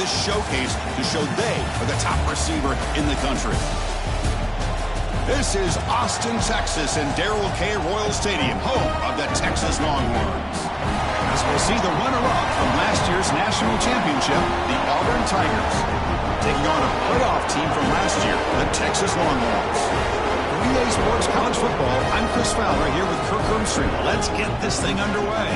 this showcase to show they are the top receiver in the country. This is Austin, Texas, and Darrell K. Royal Stadium, home of the Texas Longhorns. As we'll see the runner-up from last year's national championship, the Auburn Tigers, taking on a playoff team from last year, the Texas Longhorns. For EA Sports College Football, I'm Chris Fowler here with Kirk Hermstreet. Let's get this thing underway.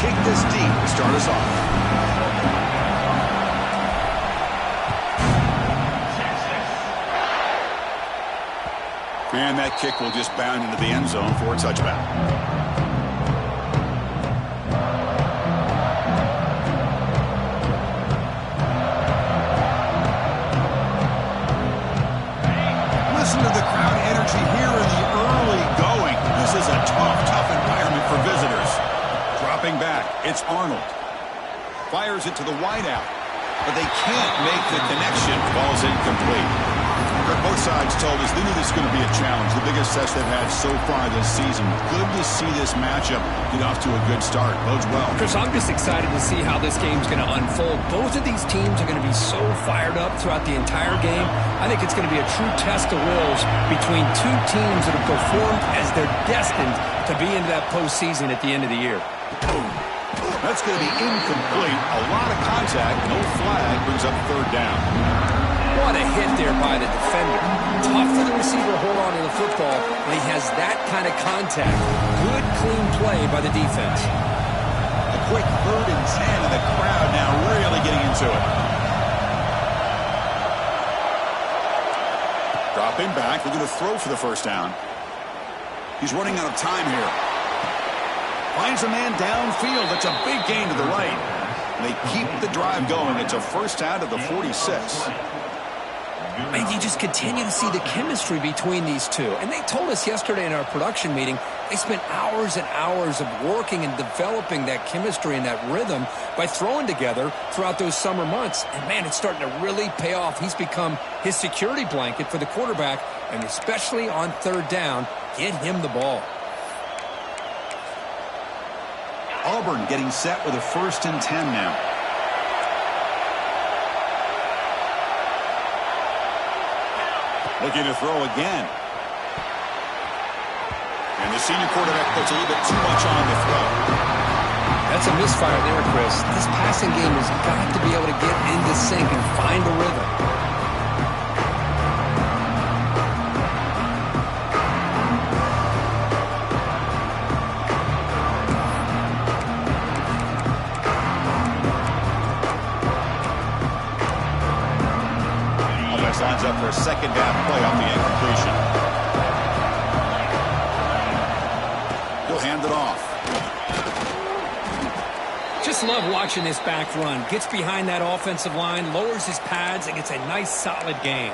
Kick this deep to start us off. And that kick will just bound into the end zone for a touchback. Listen to the crowd energy here in the early going. This is a tough environment for visitors. Dropping back, it's Arnold. Fires it to the wideout, but they can't make the connection. Ball's incomplete. Both sides told us they knew this was going to be a challenge, the biggest test they've had so far this season. Good to see this matchup get off to a good start. Bodes well. Chris, I'm just excited to see how this game's going to unfold. Both of these teams are going to be so fired up throughout the entire game. I think it's going to be a true test of wills between two teams that have performed as they're destined to be into that postseason at the end of the year. That's going to be incomplete. A lot of contact. No flag brings up third down. What a hit there by the defender. Tough for the receiver to hold on to the football when he has that kind of contact. Good, clean play by the defense. A quick 3rd and 10, and the crowd now really getting into it. Dropping back. We're going to throw for the first down. He's running out of time here. Finds a man downfield. That's a big gain to the right. They keep the drive going. It's a first down to the 46. And you just continue to see the chemistry between these two. And they told us yesterday in our production meeting, they spent hours and hours of working and developing that chemistry and that rhythm by throwing together throughout those summer months. And, man, it's starting to really pay off. He's become his security blanket for the quarterback, and especially on third down, get him the ball. Auburn getting set with a 1st and 10 now. Looking to throw again. And the senior quarterback puts a little bit too much on the throw. That's a misfire there, Chris. This passing game has got to be able to get into sync and find a rhythm. Lines up for a 2nd down play off the incompletion. He'll hand it off. Just love watching this back run. Gets behind that offensive line, lowers his pads, and gets a nice solid gain.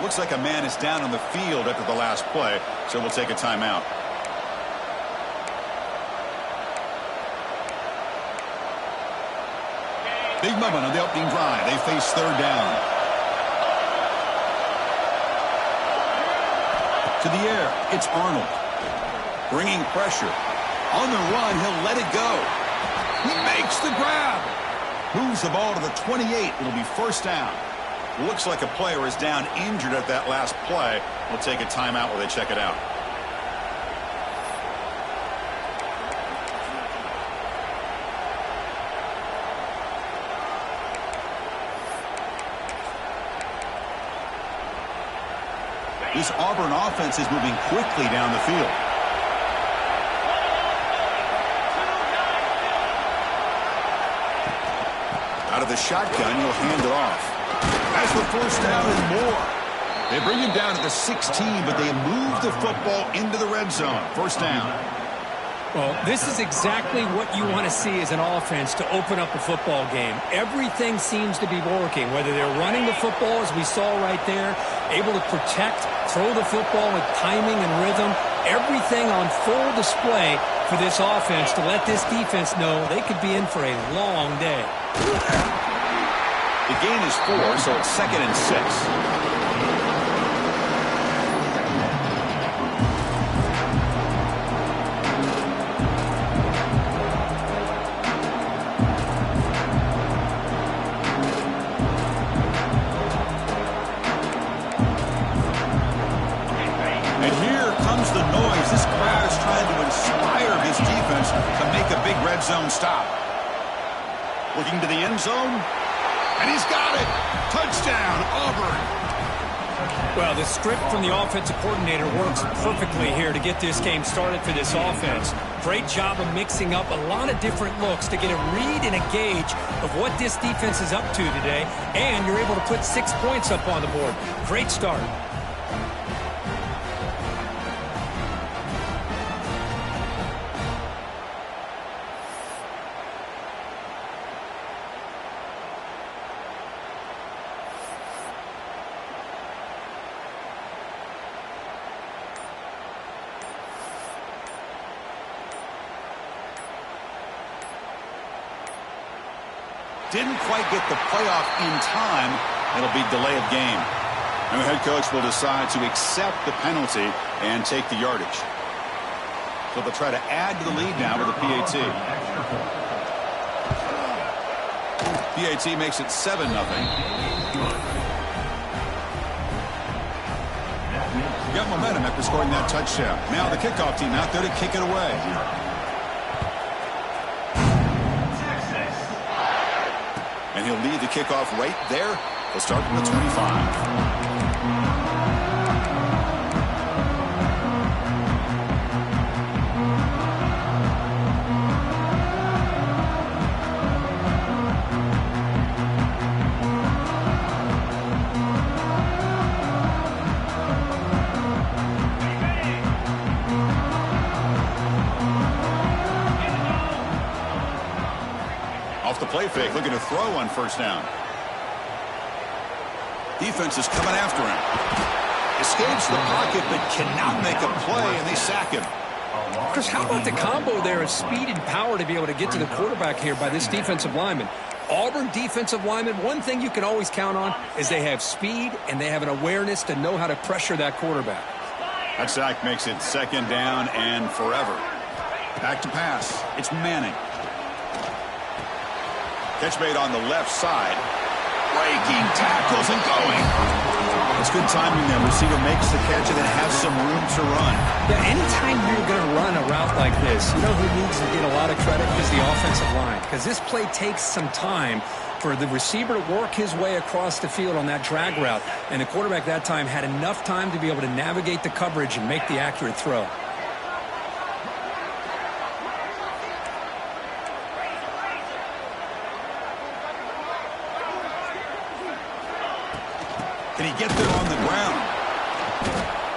Looks like a man is down on the field after the last play, so we'll take a timeout. Big moment on the opening drive. They face 3rd down. To the air, it's Arnold. Bringing pressure. On the run, he'll let it go. He makes the grab. Moves the ball to the 28. It'll be 1st down. Looks like a player is down injured at that last play. We'll take a timeout while they check it out. This Auburn offense is moving quickly down the field. Out of the shotgun, he'll hand it off. That's the 1st down and more. They bring him down to the 16, but they move the football into the red zone. 1st down. Well, this is exactly what you want to see as an offense to open up a football game. Everything seems to be working, whether they're running the football, as we saw right there, able to protect, throw the football with timing and rhythm, everything on full display for this offense to let this defense know they could be in for a long day. The gain is 4, so it's 2nd and 6. Zone stop. Looking to the end zone, and he's got it. Touchdown, Auburn. Well, the script from the offensive coordinator works perfectly here to get this game started for this offense. Great job of mixing up a lot of different looks to get a read and a gauge of what this defense is up to today, and you're able to put 6 points up on the board. Great start. Didn't quite get the playoff in time. It'll be delay of game. And the head coach will decide to accept the penalty and take the yardage. So they'll try to add to the lead now with a PAT. PAT makes it 7-0. Got momentum after scoring that touchdown. Now the kickoff team out there to kick it away. And he'll lead the kickoff right there. He'll start from the 25. Off the play fake, looking to throw on first down. Defense is coming after him. Escapes the pocket, but cannot make a play, and they sack him. Chris, how about the combo there of speed and power to be able to get to the quarterback here by this defensive lineman? Auburn defensive lineman, one thing you can always count on is they have speed and they have an awareness to know how to pressure that quarterback. That sack makes it 2nd down and forever. Back to pass. It's Manning. Catch made on the left side. Breaking tackles and going. It's good timing there. Receiver makes the catch and then has some room to run. Yeah, anytime you're going to run a route like this, you know who needs to get a lot of credit is the offensive line. Because this play takes some time for the receiver to work his way across the field on that drag route. And the quarterback that time had enough time to be able to navigate the coverage and make the accurate throw. Can he get there on the ground?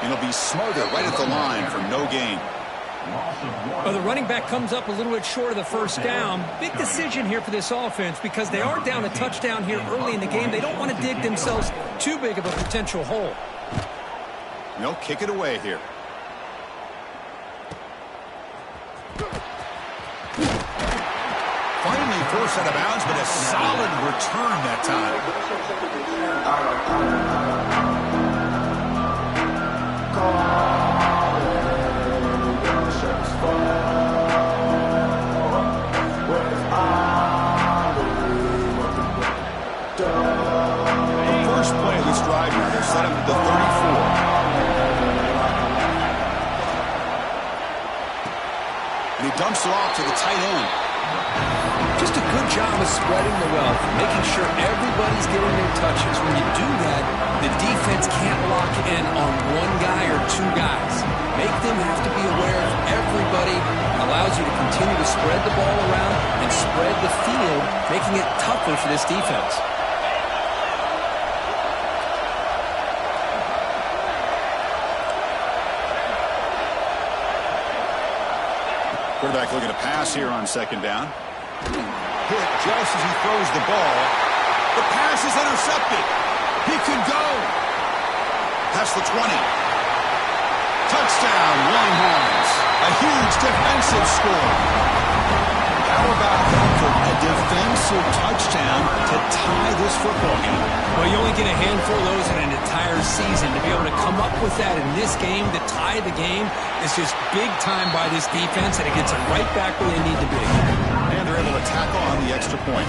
And he'll be smarter right at the line for no gain. Well, the running back comes up a little bit short of the first down. Big decision here for this offense because they are down a touchdown here early in the game. They don't want to dig themselves too big of a potential hole. And they'll kick it away here. Finally forced out of bounds, but a solid return that time. The first play of this drive now, they're set up at the 34. And he dumps it off to the tight end. Just a good job of spreading the wealth, making sure everybody's getting their touches. When you do that, the defense can't lock in on one guy or two guys. Make them have to be aware of everybody. Allows you to continue to spread the ball around and spread the field, making it tougher for this defense. Quarterback looking to pass here on second down. Hit just as he throws the ball. The pass is intercepted. He could go. That's the 20. Touchdown, Longhorns. A huge defensive score. How about that for a defensive touchdown to tie this football game? Well, you only get a handful of those in an entire season. To be able to come up with that in this game, to tie the game, is just big time by this defense, and it gets them right back where they need to be. And they're able to tackle on the extra point.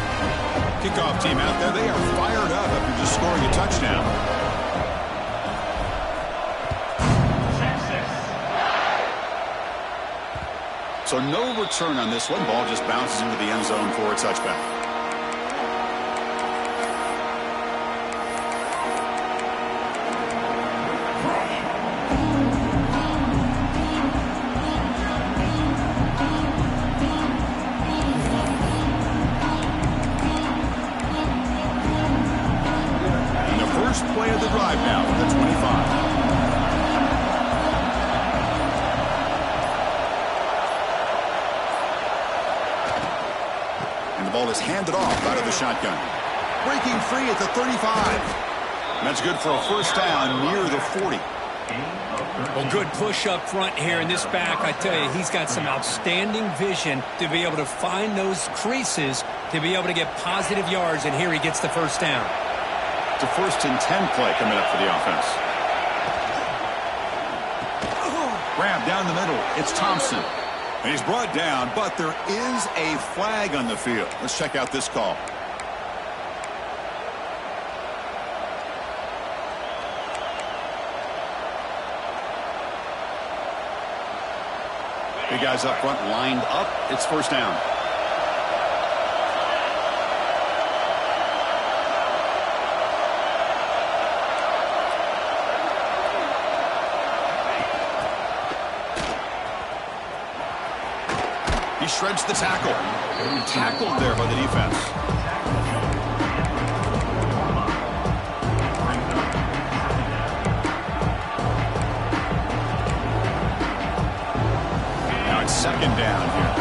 Kickoff team out there, they are fired up after just scoring a touchdown. So no return on this one. Ball just bounces into the end zone for a touchback. And the first play of the drive now at the 25. Ball is handed off out of the shotgun. Breaking free at the 35. That's good for a first down near the 40. Well, good push up front here in this back. I tell you, he's got some outstanding vision to be able to find those creases to be able to get positive yards, and here he gets the first down. It's a 1st and 10 play coming up for the offense. Grab down the middle. It's Thompson. And he's brought down, but there is a flag on the field. Let's check out this call. Big guys up front lined up. It's first down. He shreds the tackle. Tackled there by the defense. Now it's second down here.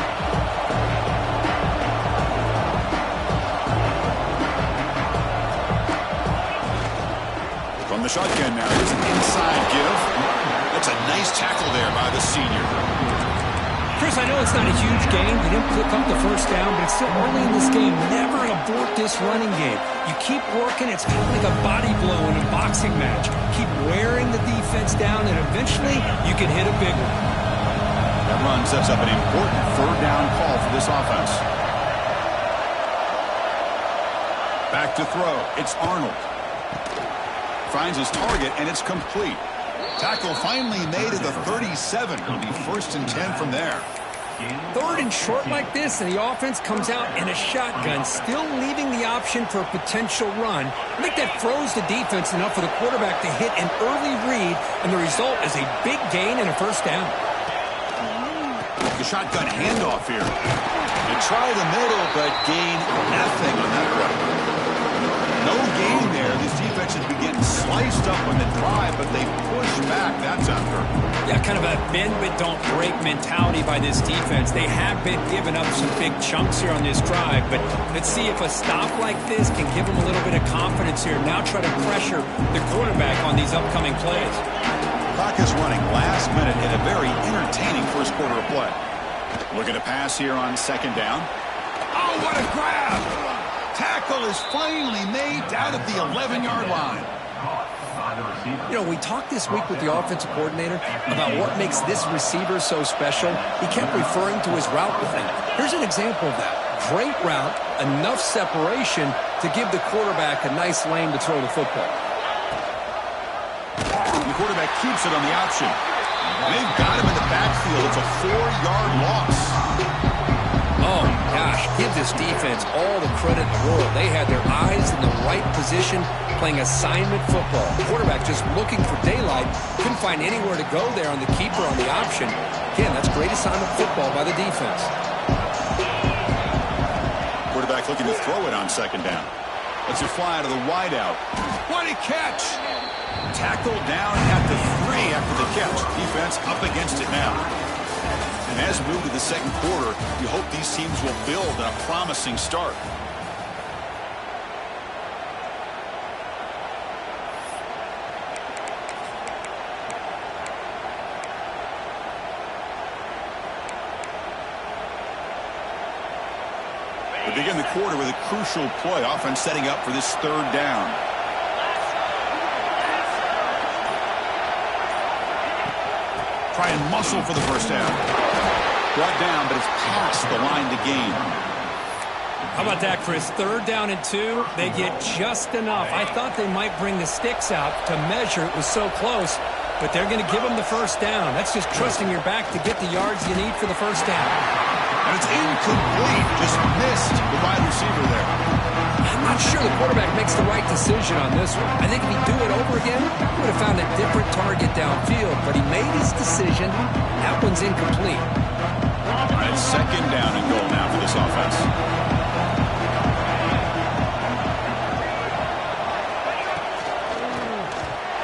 From the shotgun now, there's an inside give. That's a nice tackle there by the senior. Chris, I know it's not a huge game. They didn't pick up the first down, but it's still early in this game. Never abort this running game. You keep working. It's kind of like a body blow in a boxing match. Keep wearing the defense down, and eventually you can hit a big one. That run sets up an important third down call for this offense. Back to throw. It's Arnold. Finds his target, and it's complete. Tackle finally made at the 37. It'll be 1st and 10 from there. 3rd and short like this, and the offense comes out in a shotgun, still leaving the option for a potential run. I think that throws the defense enough for the quarterback to hit an early read, and the result is a big gain and a first down. The shotgun handoff here. They try the middle, but gain nothing on that run. No gain there. This defense has been getting sliced up on the drive, but they push back. That's after. Yeah, kind of a bend but don't break mentality by this defense. They have been giving up some big chunks here on this drive, but let's see if a stop like this can give them a little bit of confidence here. Now try to pressure the quarterback on these upcoming plays. Clock is running last minute in a very entertaining first quarter of play. Looking to pass here on second down. Oh, what a grab! Tackle is finally made down at the 11-yard line. You know, we talked this week with the offensive coordinator about what makes this receiver so special. He kept referring to his route running. Here's an example of that. Great route, enough separation to give the quarterback a nice lane to throw the football. The quarterback keeps it on the option. They've got him in the backfield. It's a 4-yard loss. Oh, gosh, give this defense all the credit in the world. They had their eyes in the right position, playing assignment football. Quarterback just looking for daylight. Couldn't find anywhere to go there on the keeper on the option. Again, that's great assignment football by the defense. Quarterback looking to throw it on second down. Lets it fly to the wideout. What a catch! Tackled down at the 3 after the catch. Defense up against it now. And as we move to the second quarter, you hope these teams will build on a promising start. We begin the quarter with a crucial play, offense setting up for this third down. Try and muscle for the first down. Brought down, but it's past the line to gain. How about that, Chris? Third down and 2. They get just enough. I thought they might bring the sticks out to measure. It was so close, but they're going to give them the first down. That's just trusting your back to get the yards you need for the first down. And it's incomplete. Just missed the wide receiver there. I'm not sure the quarterback makes the right decision on this one. I think if he'd do it over again, he would have found a different target downfield. But he made his decision. That one's incomplete. All right, second down and goal now for this offense.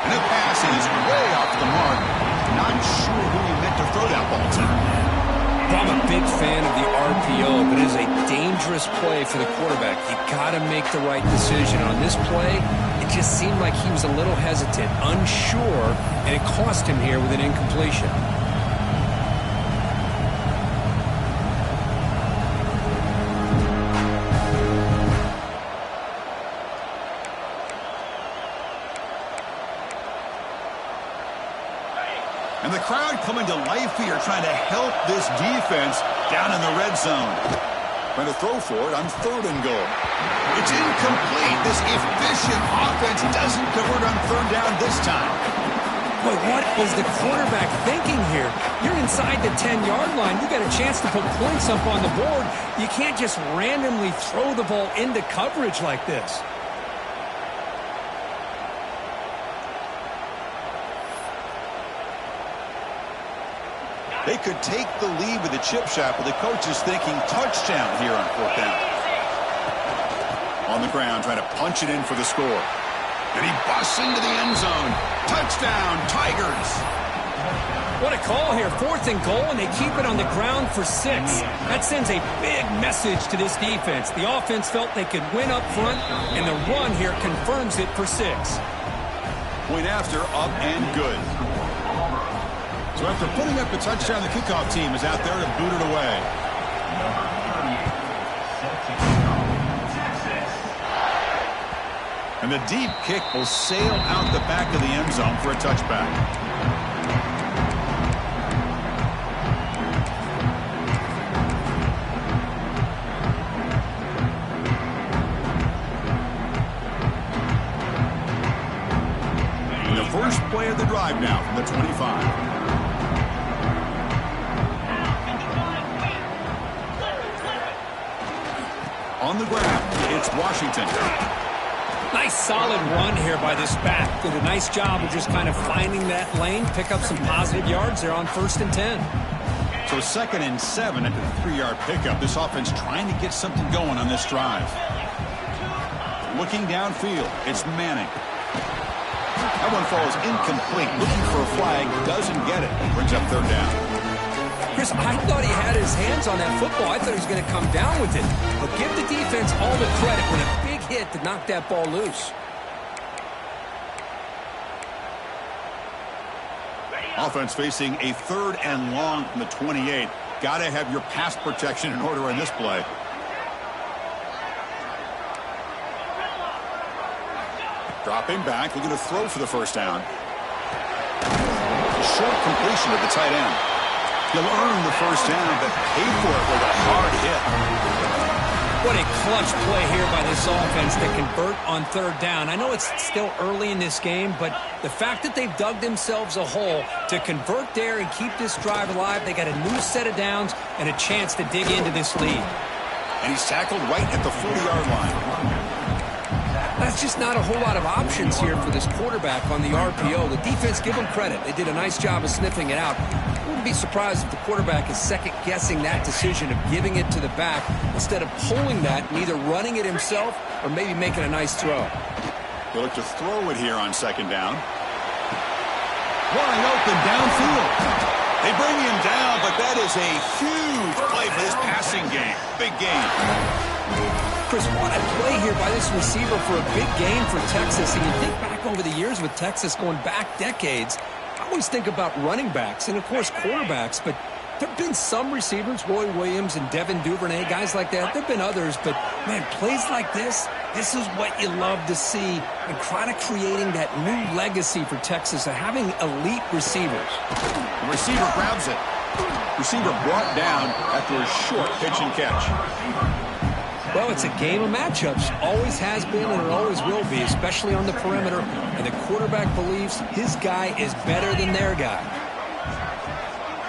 And the passing is way off the mark. Not sure who he meant to throw that ball to. I'm a big fan of the RPO, but it is a dangerous play for the quarterback. You got to make the right decision. On this play, it just seemed like he was a little hesitant, unsure, and it cost him here with an incompletion. And the crowd coming to life here, trying to help this defense down in the red zone. Trying to throw for it on third and goal. It's incomplete. This efficient offense doesn't convert on third down this time. But what was the quarterback thinking here? You're inside the 10-yard line. You got a chance to put points up on the board. You can't just randomly throw the ball into coverage like this. They could take the lead with the chip shot, but the coach is thinking touchdown here on fourth down. On the ground, trying to punch it in for the score. And he busts into the end zone. Touchdown, Tigers. What a call here. Fourth and goal, and they keep it on the ground for 6. That sends a big message to this defense. The offense felt they could win up front, and the run here confirms it for 6. Point after, up and good. So after putting up a touchdown, the kickoff team is out there to boot it away. And the deep kick will sail out the back of the end zone for a touchback. And the first play of the drive now from the 25. On the ground, it's Washington. Nice solid run here by this back. Did a nice job of just kind of finding that lane, pick up some positive yards there on 1st and 10. So 2nd and 7 at the 3-yard pickup. This offense trying to get something going on this drive. Looking downfield, it's Manning. That one falls incomplete. Looking for a flag, doesn't get it. Brings up third down. Chris, I thought he had his hands on that football. I thought he was going to come down with it. But give the defense all the credit when a big hit to knock that ball loose. Offense facing a 3rd and long from the 28. Got to have your pass protection in order in this play. Dropping back, looking to throw for the first down. Short completion at the tight end. He'll earn the first down, but paid for it with a hard hit. What a clutch play here by this offense to convert on third down. I know it's still early in this game, but the fact that they've dug themselves a hole to convert there and keep this drive alive, they got a new set of downs and a chance to dig into this lead. And he's tackled right at the 40-yard line. That's just not a whole lot of options here for this quarterback on the RPO. The defense, give them credit. They did a nice job of sniffing it out. I wouldn't be surprised if the quarterback is second-guessing that decision of giving it to the back instead of pulling that and either running it himself or maybe making a nice throw. He'll look to throw it here on 2nd down. Wide open downfield. They bring him down, but that is a huge play for this passing game. Big game. Chris, what a play here by this receiver for a big game for Texas. And you think back over the years with Texas going back decades, I always think about running backs and, of course, quarterbacks. But there have been some receivers, Roy Williams and Devin Duvernay, guys like that. There have been others. But, man, plays like this is what you love to see. And kind of creating that new legacy for Texas of having elite receivers. The receiver grabs it. Receiver brought down after a short pitch and catch. Well, it's a game of matchups. Always has been and it always will be, especially on the perimeter. And the quarterback believes his guy is better than their guy.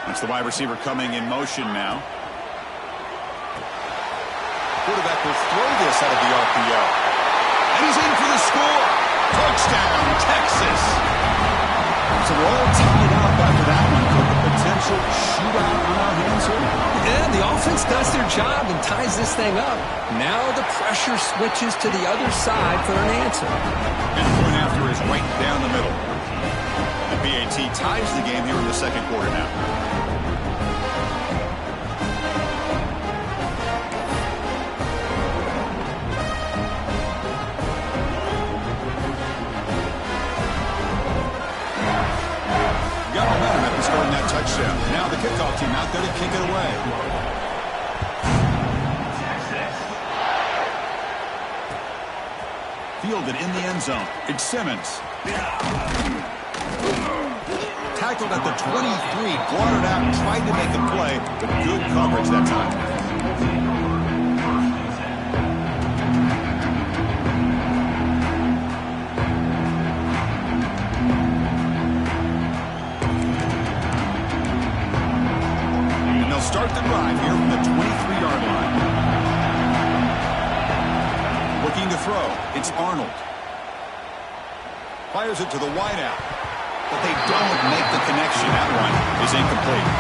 That's the wide receiver coming in motion now. Quarterback will throw this out of the RPO. And he's in for the score. Touchdown, Texas. So we're all tied up after that one. Could the potential shootout on our hands here? Yeah, the offense does their job and ties this thing up. Now the pressure switches to the other side for an answer. And the point after is right down the middle. The BAT ties the game here in the second quarter now. Got momentum after scoring that touchdown. Now the kickoff team out there to kick it away. Fielded in the end zone. It's Simmons. Tackled at the 23, blotted out, tried to make a play, but good coverage that time. Start the drive here from the 23-yard line. Looking to throw. It's Arnold. Fires it to the wideout. But they don't make the connection. That one is incomplete.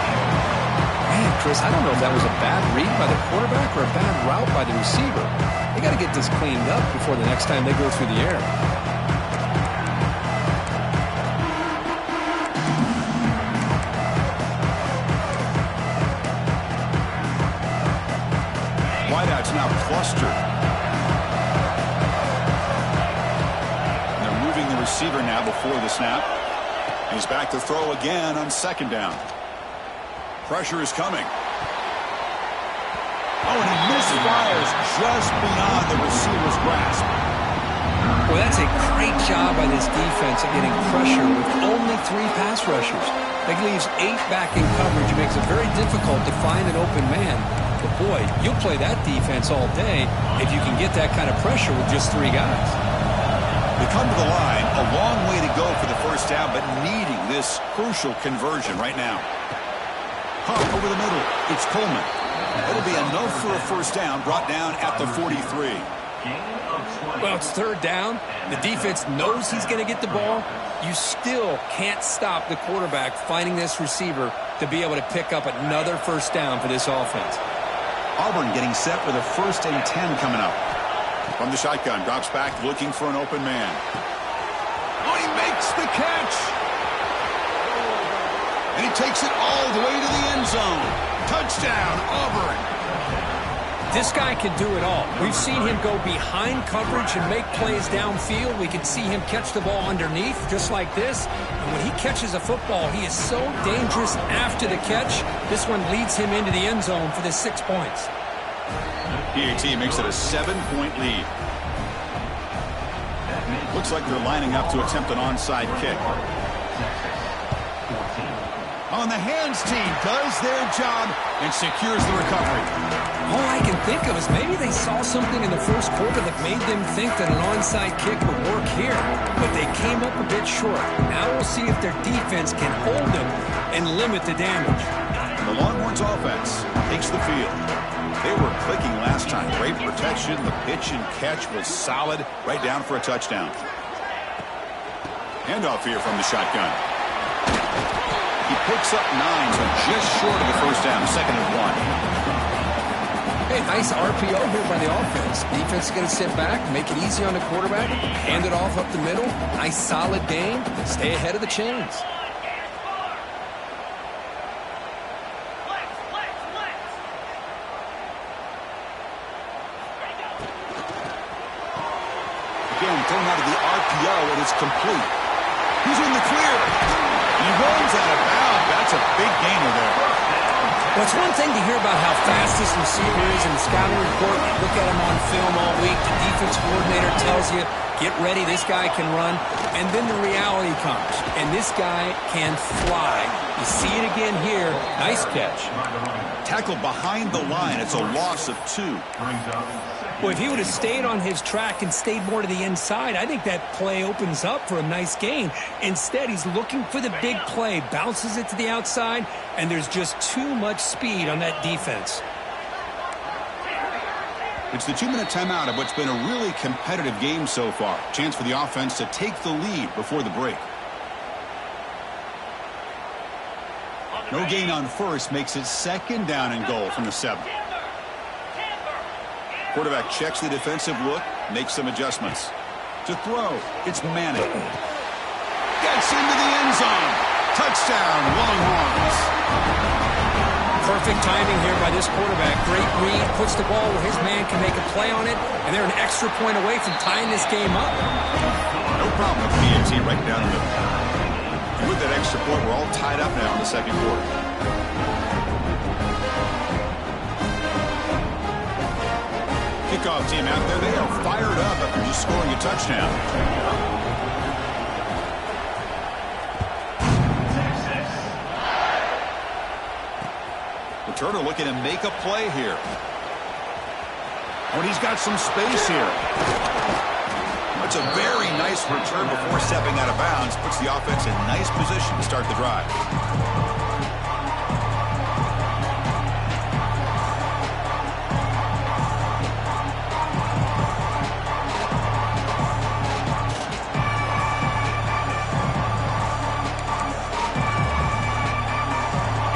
Man, Chris, I don't know if that was a bad read by the quarterback or a bad route by the receiver. They got to get this cleaned up before the next time they go through the air. Wideout's now clustered. And they're moving the receiver now before the snap. He's back to throw again on second down. Pressure is coming. Oh, and he misfires just beyond the receiver's grasp. Well, that's a great job by this defense of getting pressure with only 3 pass rushers. That leaves 8 back in coverage. It makes it very difficult to find an open man. But, boy, you'll play that defense all day if you can get that kind of pressure with just 3 guys. They come to the line, a long way to go for the first down, but needing this crucial conversion right now. Pump over the middle. It's Coleman. It'll be enough for a first down, brought down at the 43. Well, it's third down. The defense knows he's going to get the ball. You still can't stop the quarterback finding this receiver to be able to pick up another first down for this offense. Auburn getting set with a 1st and 10 coming up. From the shotgun, drops back looking for an open man. Oh, he makes the catch. And he takes it all the way to the end zone. Touchdown, Auburn. This guy can do it all. We've seen him go behind coverage and make plays downfield. We can see him catch the ball underneath, just like this. And when he catches a football, he is so dangerous after the catch. This one leads him into the end zone for the 6 points. PAT makes it a 7-point lead. Looks like they're lining up to attempt an onside kick. On the hands team does their job and secures the recovery. All I can think of is maybe they saw something in the first quarter that made them think that an onside kick would work here, but they came up a bit short. Now we'll see if their defense can hold them and limit the damage. The Longhorns offense takes the field. They were clicking last time. Great protection. The pitch and catch was solid. Right down for a touchdown. Handoff here from the shotgun. He picks up 9, so just short of the first down. 2nd and 1. Hey, nice RPO here by the offense. Defense is going to sit back, make it easy on the quarterback, hand it off up the middle. Nice solid game. Stay ahead of the chains. throwing out of the RPO, and it's complete. He's in the clear. He runs out of bounds. That's a big gainer there. Well, it's one thing to hear about how fast this receiver is in the scouting report. You look at him on film all week. The defense coordinator tells you, get ready, this guy can run. And then the reality comes, and this guy can fly. You see it again here. Nice catch. Tackled behind the line. It's a loss of 2. Well, if he would have stayed on his track and stayed more to the inside, I think that play opens up for a nice gain. Instead, he's looking for the big play, bounces it to the outside, and there's just too much speed on that defense. It's the 2-minute timeout of what's been a really competitive game so far. Chance for the offense to take the lead before the break. No gain on first makes it 2nd down and goal from the 7. Quarterback checks the defensive look, makes some adjustments. To throw, it's Manning. Gets into the end zone. Touchdown, Longhorns. Perfect timing here by this quarterback. Great read, puts the ball where his man can make a play on it, and they're an extra point away from tying this game up. No problem with PNT right down the middle. And with that extra point, we're all tied up now in the 2nd quarter. Kickoff team out there, they are fired up after just scoring a touchdown. Turner looking to make a play here. Oh, and he's got some space here. It's a very nice return before stepping out of bounds. Puts the offense in nice position to start the drive.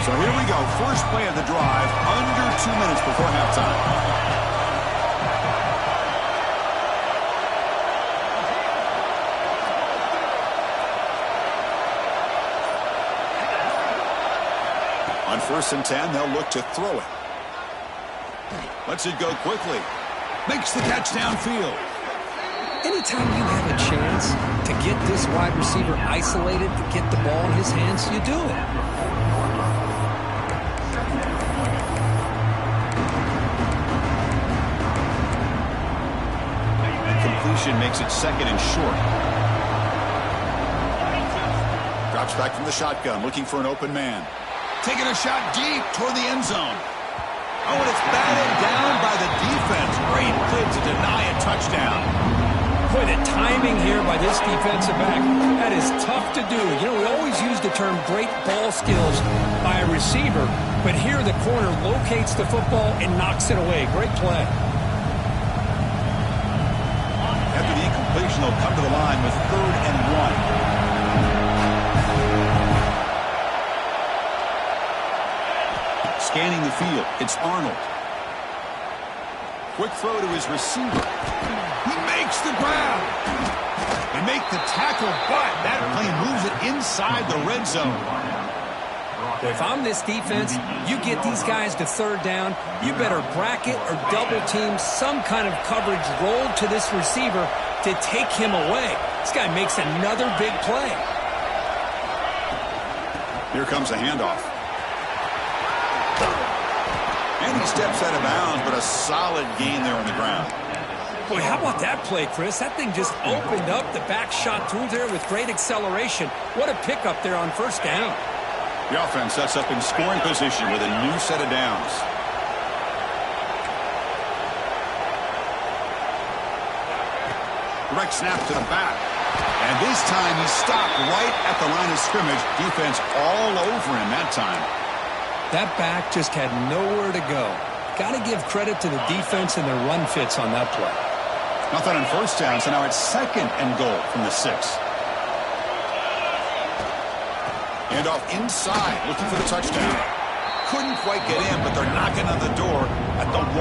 So here we go, first play of the drive, under 2 minutes before halftime. On 1st and 10, they'll look to throw it. Lets it go quickly. Makes the catch downfield. Anytime you have a chance to get this wide receiver isolated, to get the ball in his hands, you do it. Makes it 2nd and short. Drops back from the shotgun, looking for an open man. Taking a shot deep toward the end zone. Oh, and it's batted down by the defense. Great play to deny a touchdown. Boy, the timing here by this defensive back, that is tough to do. You know, we always use the term great ball skills by a receiver, but here the corner locates the football and knocks it away. Great play. After the incompletion, they'll come to the line with 3rd and 1. Scanning the field, it's Arnold. Quick throw to his receiver. He makes the grab. They make the tackle, but that play moves it inside the red zone. If I'm this defense, you get these guys to 3rd down, you better bracket or double team some kind of coverage roll to this receiver to take him away. This guy makes another big play. Here comes a handoff. And he steps out of bounds, but a solid gain there on the ground. Boy, how about that play, Chris? That thing just opened up. The back shot through there with great acceleration. What a pickup there on 1st down. The offense sets up in scoring position with a new set of downs. Direct snap to the back. And this time he stopped right at the line of scrimmage. Defense all over him that time. That back just had nowhere to go. Got to give credit to the defense and their run fits on that play. Nothing on 1st down, so now it's 2nd and goal from the 6. And off inside, looking for the touchdown. Couldn't quite get in, but they're knocking on the door at the 1.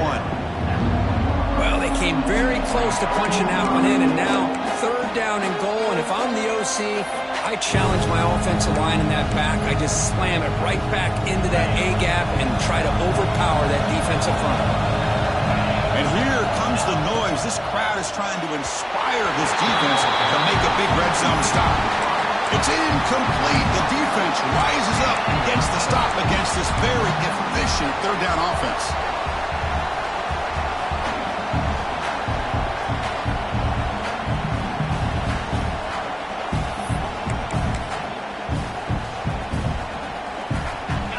Well, they came very close to punching that one in, and now 3rd down and goal. And if I'm the OC, I challenge my offensive line in that back. I just slam it right back into that A-gap and try to overpower that defensive front. And here comes comes the noise. This crowd is trying to inspire this defense to make a big red zone stop. It's incomplete. The defense rises up and gets the stop against this very efficient third down offense.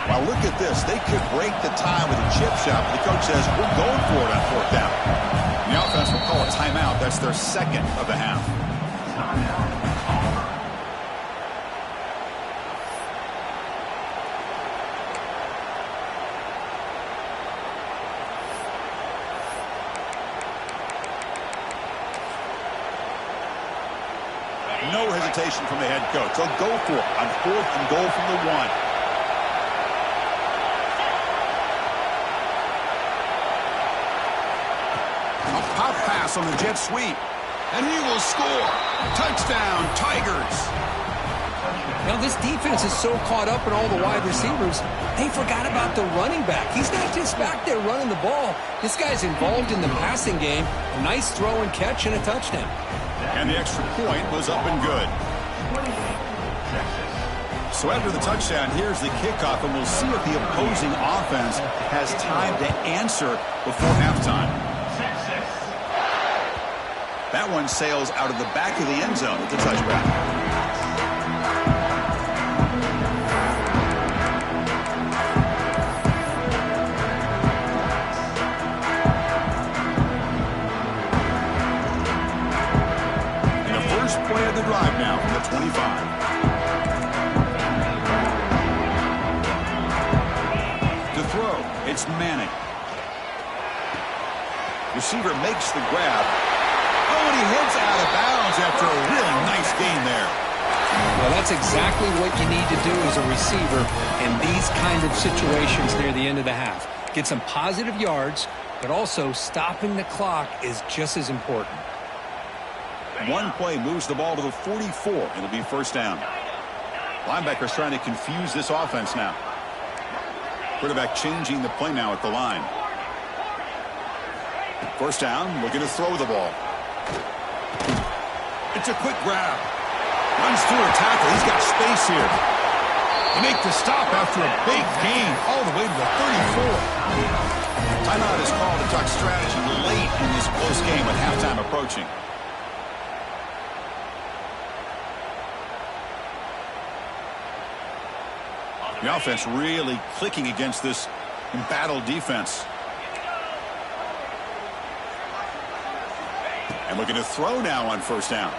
Now look at this. They could break the tie with a chip shot, but the coach says, we're going for it on fourth down. The offense will call a timeout. That's their second of the half. No hesitation from the head coach. They'll go for it on fourth and goal from the 1. Pop pass on the jet sweep. And he will score. Touchdown, Tigers. Now, this defense is so caught up in all the wide receivers, they forgot about the running back. He's not just back there running the ball. This guy's involved in the passing game. A nice throw and catch and a touchdown. And the extra point was up and good. So after the touchdown, here's the kickoff, and we'll see if the opposing offense has time to answer before halftime. That one sails out of the back of the end zone with the touchback. And the first play of the drive now from the 25. To throw, it's Manning. Receiver makes the grab. Oh, and he heads out of bounds after a really nice gain there. Well, that's exactly what you need to do as a receiver in these kind of situations near the end of the half. Get some positive yards, but also stopping the clock is just as important. One play moves the ball to the 44. It'll be first down. Linebackers trying to confuse this offense now. Quarterback changing the play now at the line. First down, looking to throw the ball. It's a quick grab. Runs through a tackle. He's got space here. They make the stop after a big gain all the way to the 34. Timeout is called to talk strategy late in this close game with halftime approaching. The offense really clicking against this embattled defense. And looking to throw now on first down.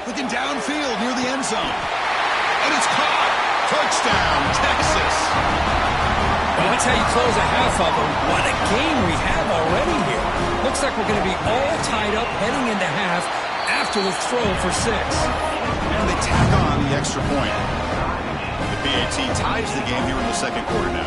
Looking downfield near the end zone. And it's caught. Touchdown, Texas. Well, that's how you close a half of them. What a game we have already here. Looks like we're going to be all tied up heading into half after the throw for 6. And they tack on the extra point. The PAT ties the game here in the second quarter now.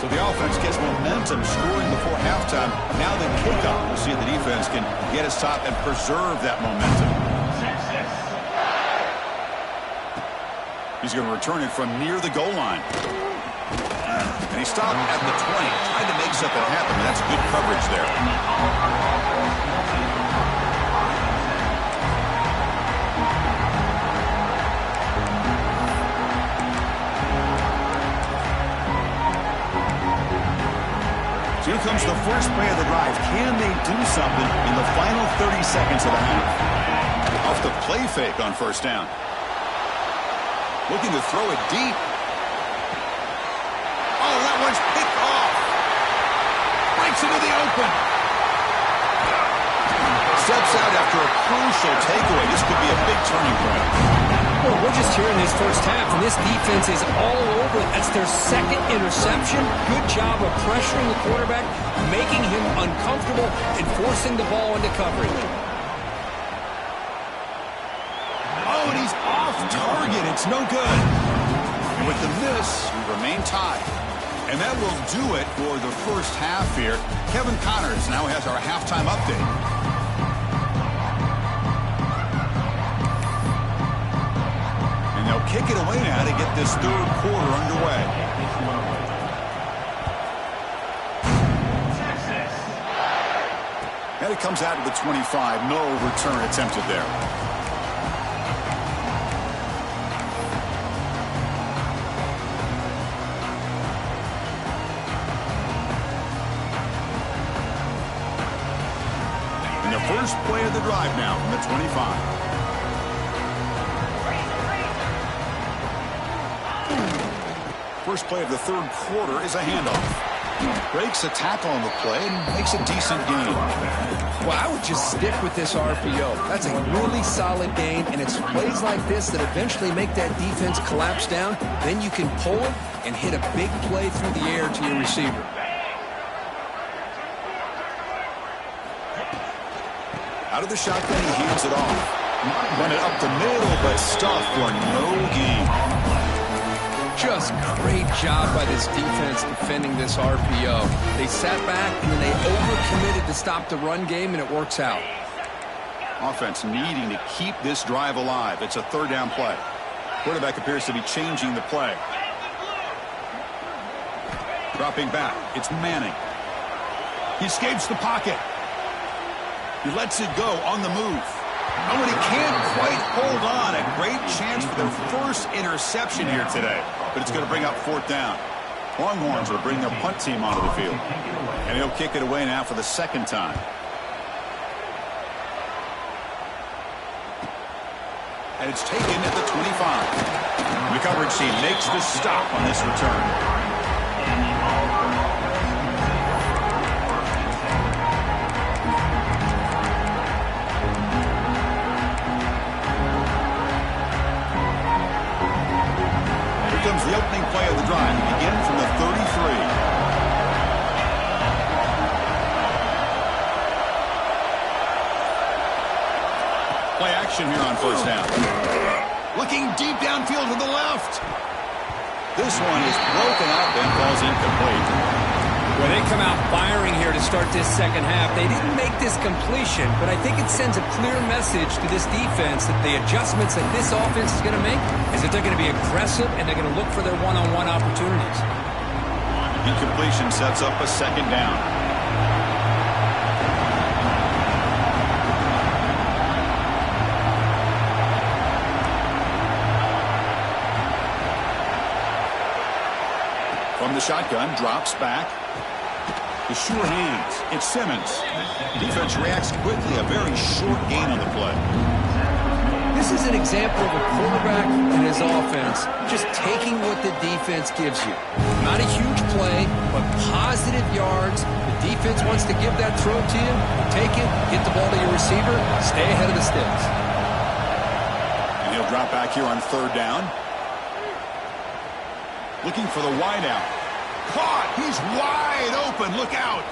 So the offense gets momentum scoring before halftime. Now the kickoff. We'll see if the defense can get a stop and preserve that momentum. He's going to return it from near the goal line. And he stopped at the 20. Tried to make something happen, but that's good coverage there. So here comes the first play of the drive. Can they do something in the final 30 seconds of the half? Off the play fake on first down. Looking to throw it deep. Oh, that one's picked off. Breaks into the open. Steps out after a crucial takeaway. This could be a big turning point. Well, we're just here in this first half, and this defense is all over it. That's their second interception. Good job of pressuring the quarterback, making him uncomfortable, and forcing the ball into coverage. Oh, and he's off target. It's no good. And with the miss, we remain tied. And that will do it for the first half here. Kevin Connors now has our halftime update. kick it away now to get this third quarter underway. And it comes out of the 25. No return attempted there. And the first play of the drive now from the 25. First play of the third quarter is a handoff. Breaks a tackle on the play and makes a decent gain. Well, I would just stick with this RPO. That's a really solid gain, and it's plays like this that eventually make that defense collapse down. Then you can pull it and hit a big play through the air to your receiver. Out of the shotgun, he hands it off. Run it up the middle, but stuffed for no gain. Just great job by this defense defending this RPO. They sat back, and then they overcommitted to stop the run game, and it works out. Offense needing to keep this drive alive. It's a third down play. Quarterback appears to be changing the play. Dropping back. It's Manning. He escapes the pocket. He lets it go on the move. Oh, and he can't quite hold on. A great chance for their first interception here today. But it's going to bring up fourth down. Longhorns will bring their punt team onto the field. And he'll kick it away now for the second time. And it's taken at the 25. The coverage team makes the stop on this return. Comes the opening play of the drive. Begin from the 33. Play action here on first down. Looking deep downfield to the left. This one is broken up and falls incomplete. Well, they come out firing here to start this second half. They didn't make this completion, but I think it sends a clear message to this defense that the adjustments that this offense is going to make is that they're going to be aggressive and they're going to look for their one-on-one opportunities. Incompletion sets up a second down. From the shotgun, drops back. The sure hands. It's Simmons. Defense reacts quickly. A very short gain on the play. This is an example of a quarterback and his offense just taking what the defense gives you. Not a huge play, but positive yards. The defense wants to give that throw to you. Take it, get the ball to your receiver, stay ahead of the sticks. And he'll drop back here on third down. Looking for the wideout. Caught! He's wide open. Look out!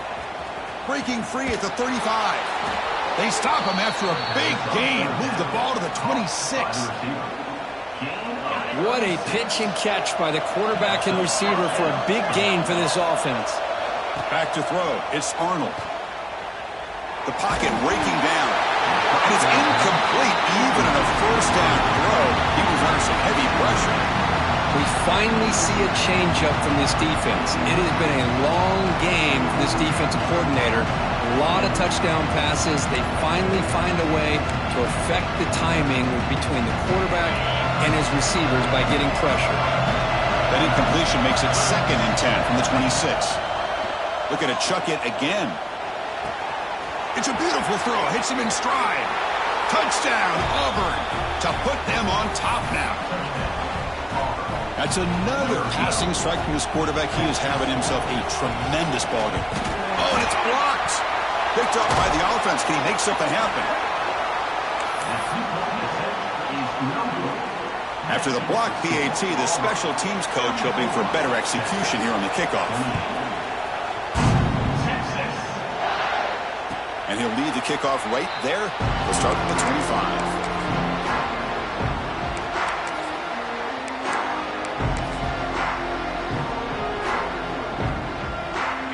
Breaking free at the 35. They stop him after a big gain. Move the ball to the 26. What a pitch and catch by the quarterback and receiver for a big gain for this offense. Back to throw. It's Arnold. The pocket breaking down. And it's incomplete even on a first down throw. He was under some heavy pressure. We finally see a change-up from this defense. It has been a long game for this defensive coordinator. A lot of touchdown passes. They finally find a way to affect the timing between the quarterback and his receivers by getting pressure. That incompletion makes it 2nd and 10 from the 26. Looking to chuck it again. It's a beautiful throw. Hits him in stride. Touchdown, Auburn, to put them on top now. That's another passing strike from this quarterback. He is having himself a tremendous ball game. Oh, and it's blocked. Picked up by the offense. Can he make something happen? After the block PAT, the special teams coach hoping for better execution here on the kickoff. And he'll lead the kickoff right there. We'll start at the 25.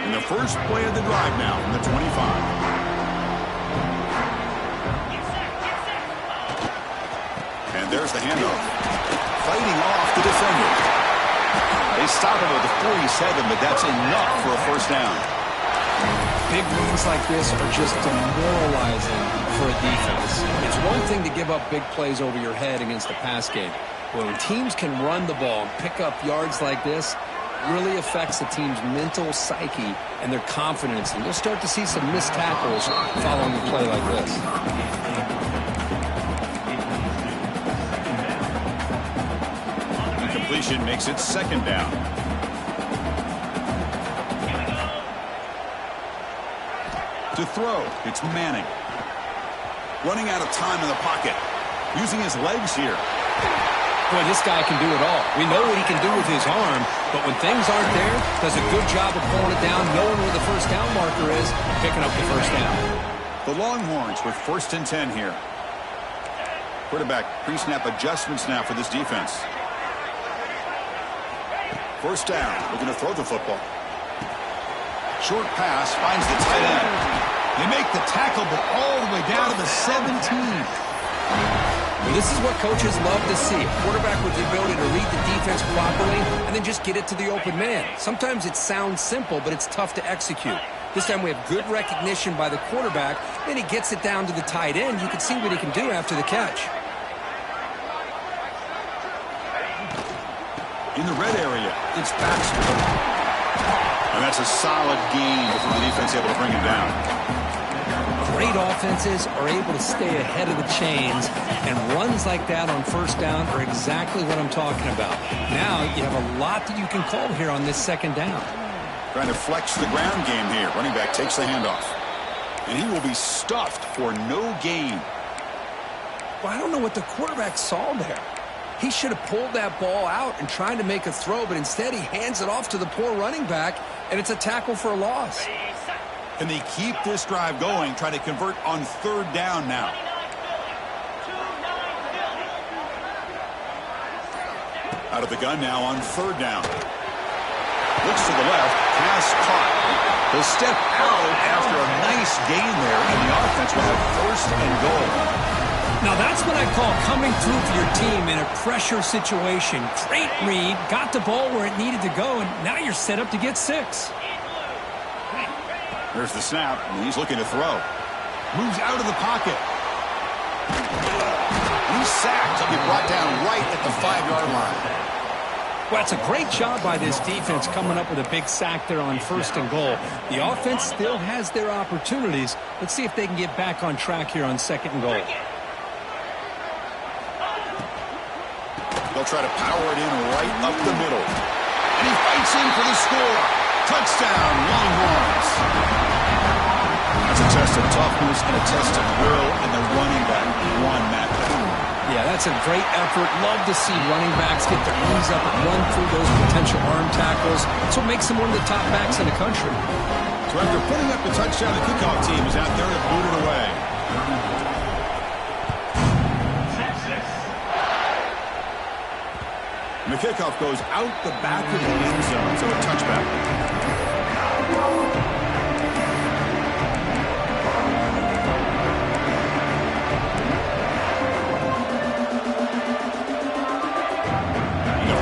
And the first play of the drive now from the 25. And there's the handoff. fighting off the defender. They stop him at the 47, but that's enough for a first down. Big runs like this are just demoralizing for a defense. It's one thing to give up big plays over your head against the pass game. But when teams can run the ball and pick up yards like this, it really affects the team's mental psyche and their confidence. And you'll start to see some missed tackles following a play like this. Completion makes it second down. To throw, it's Manning. Running out of time in the pocket. Using his legs here. Boy, this guy can do it all. We know what he can do with his arm, but when things aren't there, does a good job of pulling it down, knowing where the first down marker is, picking up the first down. The Longhorns with 1st and 10 here. Quarterback pre-snap adjustments now for this defense. First down, looking to throw the football. Short pass finds the tight end. They make the tackle, but all the way down to the 17. Well, this is what coaches love to see. A quarterback with the ability to read the defense properly and then just get it to the open man. Sometimes it sounds simple, but it's tough to execute. This time we have good recognition by the quarterback. Then he gets it down to the tight end. You can see what he can do after the catch. In the red area, it's Baxter. And that's a solid gain before the defense able to bring him down. Great offenses are able to stay ahead of the chains, and runs like that on first down are exactly what I'm talking about. Now you have a lot that you can call here on this second down. Trying to flex the ground game here. Running back takes the handoff. And he will be stuffed for no gain. Well, I don't know what the quarterback saw there. He should have pulled that ball out and tried to make a throw, but instead he hands it off to the poor running back, and it's a tackle for a loss. Can they keep this drive going, try to convert on third down now? Out of the gun now on third down. Looks to the left, pass caught. He'll step out after a nice gain there, and the offense will have 1st and goal. Now that's what I call coming through for your team in a pressure situation. Great read, got the ball where it needed to go, and now you're set up to get 6. There's the snap, and he's looking to throw. Moves out of the pocket. He's sacked. He'll be brought down right at the 5-yard line. Well, it's a great job by this defense coming up with a big sack there on 1st and goal. The offense still has their opportunities. Let's see if they can get back on track here on 2nd and goal. They'll try to power it in right up the middle. And he fights in for the score. Touchdown, Longhorns. That's a test of toughness and a test of will, and the running back won that. Yeah, that's a great effort. Love to see running backs get their knees up and run through those potential arm tackles. That's what makes them one of the top backs in the country. So after putting up the touchdown, the kickoff team is out there to boot it away. And the kickoff goes out the back of the end zone, so a touchback.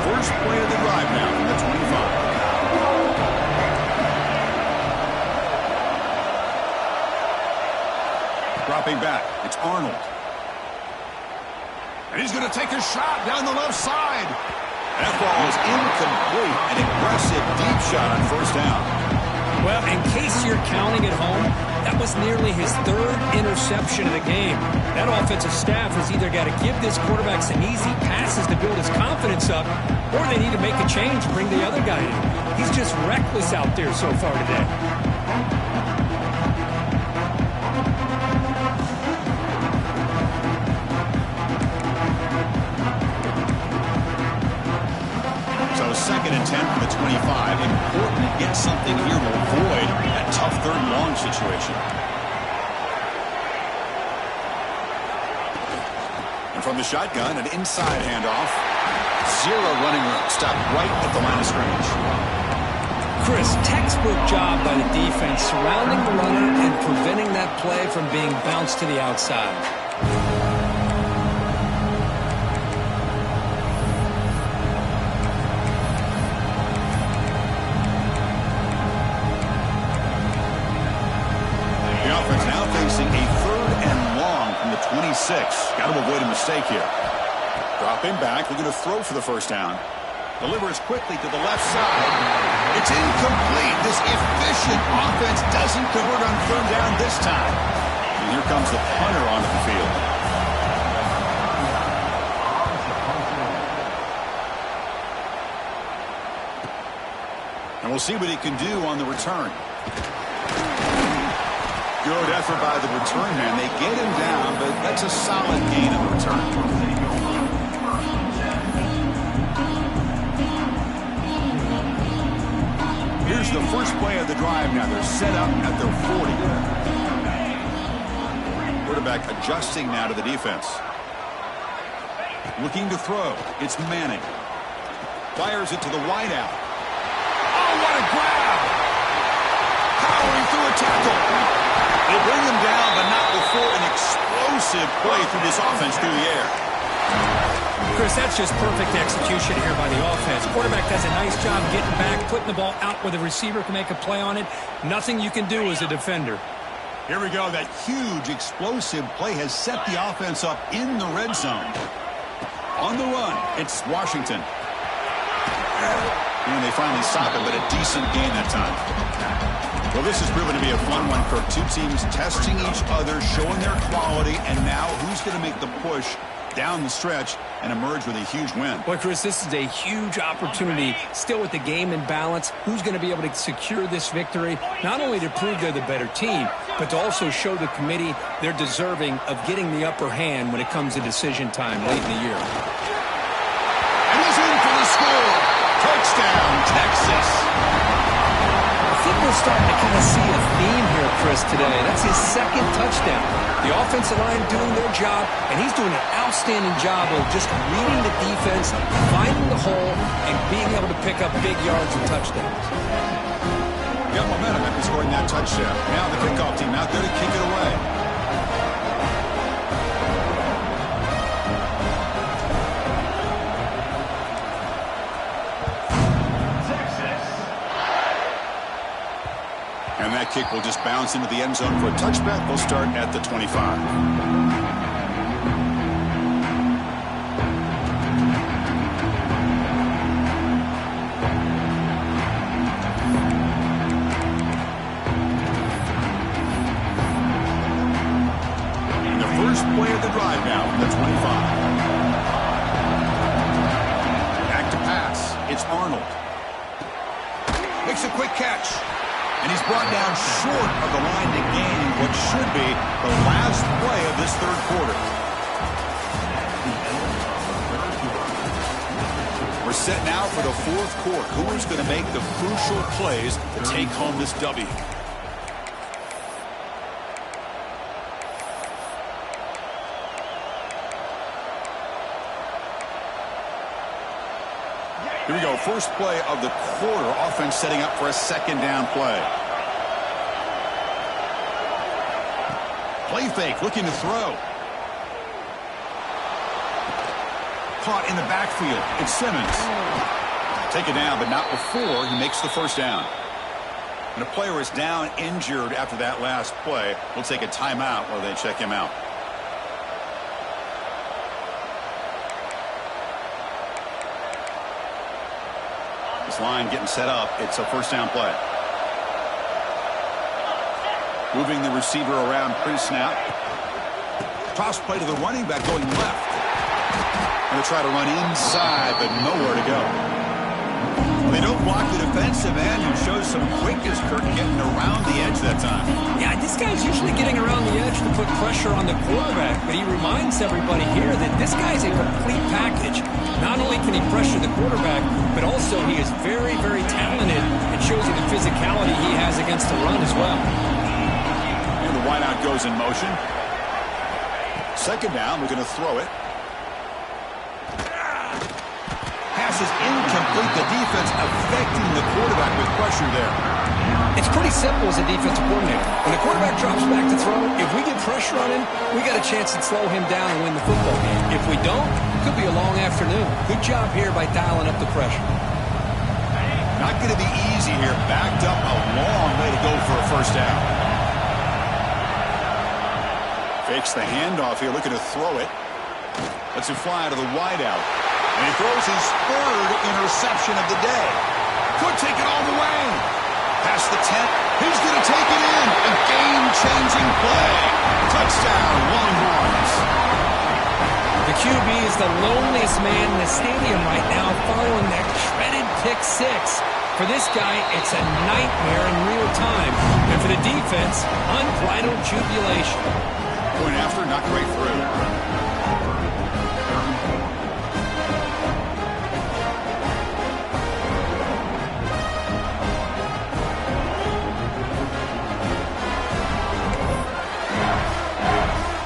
First play of the drive now from the 25. Dropping back, it's Arnold. And he's going to take a shot down the left side. That ball is incomplete. An aggressive deep shot on first down. Well, in case you're counting at home, that was nearly his 3rd interception of the game. That offensive staff has either got to give this quarterback some easy passes to build his confidence up, or they need to make a change and bring the other guy in. He's just reckless out there so far today. So 2nd and 10 from the 25. Important to get something here to avoid that tough 3rd and long situation. And from the shotgun, an inside handoff. 0 running room. Stopped right at the line of scrimmage. Chris, textbook job by the defense surrounding the runner and preventing that play from being bounced to the outside. 6. Got to avoid a mistake here. Dropping back, looking to throw for the first down. Delivers quickly to the left side. It's incomplete. This efficient offense doesn't convert on third down this time. And here comes the punter onto the field. And we'll see what he can do on the return. Good effort by the return man. They get him down, but that's a solid gain on the return. Here's the first play of the drive now. They're set up at their 40. Quarterback adjusting now to the defense. Looking to throw. It's Manning. Fires it to the wideout. Oh, what a grab! Powering through a tackle. They bring him down, but not before an explosive play through this offense through the air. Chris, that's just perfect execution here by the offense. Quarterback does a nice job getting back, putting the ball out where the receiver can make a play on it. Nothing you can do as a defender. Here we go. That huge explosive play has set the offense up in the red zone. On the run, it's Washington. And they finally stop it, but a decent gain that time. Well, this has proven to be a fun one for two teams testing each other, showing their quality, and now who's going to make the push down the stretch and emerge with a huge win. Boy, Chris, this is a huge opportunity. Still with the game in balance, who's going to be able to secure this victory, not only to prove they're the better team, but to also show the committee they're deserving of getting the upper hand when it comes to decision time late in the year. And he's in for the score. Touchdown, Texas. I think we're starting to kind of see a theme here, Chris, today. That's his second touchdown. The offensive line doing their job, and he's doing an outstanding job of just reading the defense, finding the hole, and being able to pick up big yards and touchdowns. Got momentum after scoring that touchdown. Now the kickoff team out there to kick it away. And that kick will just bounce into the end zone for a touchback. They'll start at the 25. And the first play of the drive now from the 25. Back to pass. It's Arnold. Makes a quick catch. And he's brought down short of the line to gain what should be the last play of this third quarter. We're set now for the fourth quarter. Who is going to make the crucial plays to take home this W? Here we go, first play of the quarter. Offense setting up for a second down play. Play fake, looking to throw. Caught in the backfield. It's Simmons. Take it down, but not before he makes the first down. And a player is down injured after that last play. We'll take a timeout while they check him out. Line getting set up. It's a first down play. Moving the receiver around pre-snap. Toss play to the running back going left. Going to try to run inside, but nowhere to go. Well, they don't block the defensive end, who shows some quickness, Kirk, getting around the edge that time. Yeah, this guy's usually getting around the edge to put pressure on the quarterback, but he reminds everybody here that this guy's a complete package. Not only can he pressure the quarterback, but also he is very, very talented and shows you the physicality he has against the run as well. And the wideout goes in motion. Second down, we're going to throw it. Pass is incomplete. The defense affecting the quarterback with pressure there. It's pretty simple as a defensive coordinator. When the quarterback drops back to throw, if we get pressure on him, we got a chance to slow him down and win the football game. If we don't, it could be a long afternoon. Good job here by dialing up the pressure. Not going to be easy here. Backed up a long way to go for a first down. Fakes the handoff here, looking to throw it. Lets it fly to the wideout. And he throws his third interception of the day. Could take it all the way. Past the 10. He's going to take it in. A game-changing play. Touchdown, Longhorns. The QB is the loneliest man in the stadium right now following that shredded pick six. For this guy, it's a nightmare in real time. And for the defense, unbridled jubilation. Point after, knocked right through.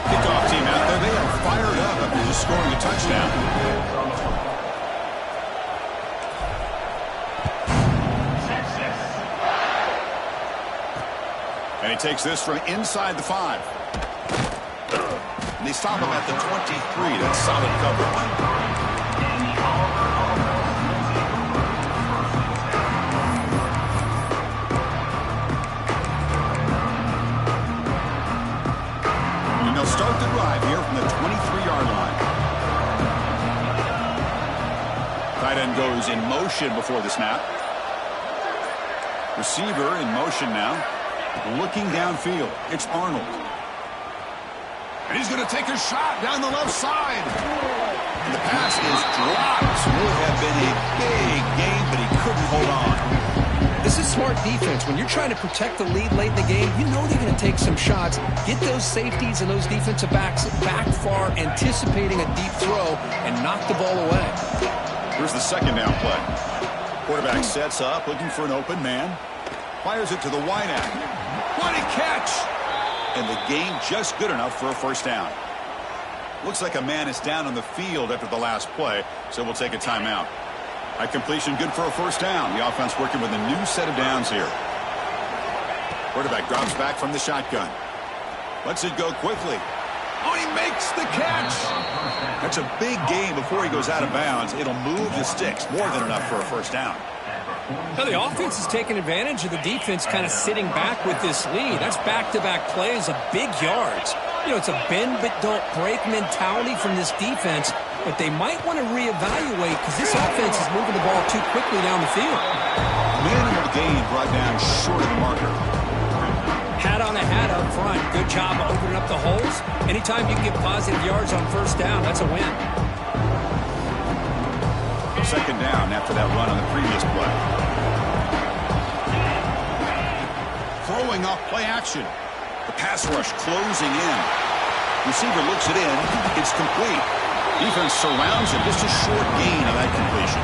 Kickoff team out there, they are fired up after just scoring a touchdown. And he takes this from inside the 5. And they stop him at the 23. That's solid cover. And they'll start the drive here from the 23-yard line. Tight end goes in motion before the snap. Receiver in motion now. Looking downfield, it's Arnold. And he's going to take a shot down the left side. And the pass is dropped. Would have been a big game, but he couldn't hold on. This is smart defense. When you're trying to protect the lead late in the game, you know they're going to take some shots. Get those safeties and those defensive backs back far, anticipating a deep throw, and knock the ball away. Here's the second down play. Quarterback sets up, looking for an open man. Fires it to the wideout. What a catch! And the game just good enough for a first down. Looks like a man is down on the field after the last play, so we'll take a timeout. High completion, good for a first down. The offense working with a new set of downs here. Quarterback drops back from the shotgun. Lets it go quickly. Oh, he makes the catch! That's a big gain before he goes out of bounds. It'll move the sticks, more than enough for a first down. Now the offense is taking advantage of the defense kind of sitting back with this lead. That's back-to-back plays of big yards. You know, it's a bend but don't break mentality from this defense, but they might want to reevaluate because this offense is moving the ball too quickly down the field. Minimal gain brought down short of the marker. Hat on a hat up front. Good job of opening up the holes. Anytime you can get positive yards on first down, that's a win. Second down after that run on the previous play. Throwing off play action. The pass rush closing in. Receiver looks it in. It's complete. Defense surrounds him. Just a short gain on that completion.